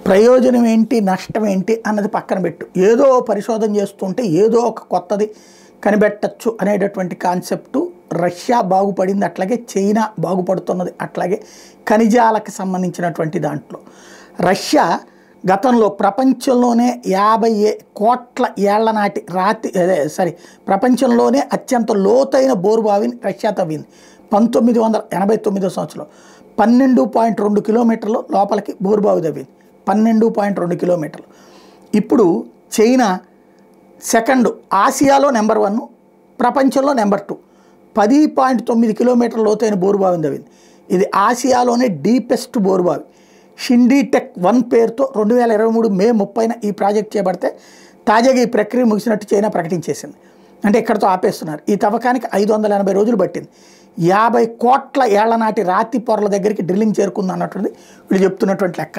ప్రయోజనం ఏంటి నష్టం ఏంటి అన్నది పక్కన పెట్టు, ఏదో పరిశోధన చేస్తుంటే ఏదో ఒక కొత్తది కనిపెట్టచ్చు అనేటటువంటి కాన్సెప్టు. రష్యా బాగుపడింది అట్లాగే, చైనా బాగుపడుతున్నది అట్లాగే. ఖనిజాలకు సంబంధించినటువంటి దాంట్లో రష్యా గతంలో ప్రపంచంలోనే 50 కోట్ల ఏళ్ల నాటి ప్రపంచంలోనే అత్యంత లోతైన బోరుబావిని రష్యా తవ్వింది 1989 సంవత్సరంలో. 12.2 కిలోమీటర్లు లోపలికి బోరుబావి తవ్వింది, 12.2 కిలోమీటర్లు. ఇప్పుడు చైనా సెకండ్, ఆసియాలో నెంబర్ 1, ప్రపంచంలో నెంబర్ 2, 10.9 కిలోమీటర్ల లోతైన బోరుబావిని తవ్వింది. ఇది ఆసియాలోనే డీపెస్ట్ బోరుబావి. షిండీటెక్ 1 పేరుతో 2023 మే 30న ఈ ప్రాజెక్ట్ చేపడితే తాజాగా ఈ ప్రక్రియ ముగిసినట్టు చైనా ప్రకటించేసింది. అంటే ఇక్కడతో ఆపేస్తున్నారు. ఈ తవ్వకానికి 580 రోజులు పట్టింది. 50 కోట్ల ఏళ్ల నాటి రాతి పొరల దగ్గరికి డ్రిల్లింగ్ చేరుకుంది అన్నటువంటిది వీళ్ళు చెప్తున్నటువంటి లెక్క.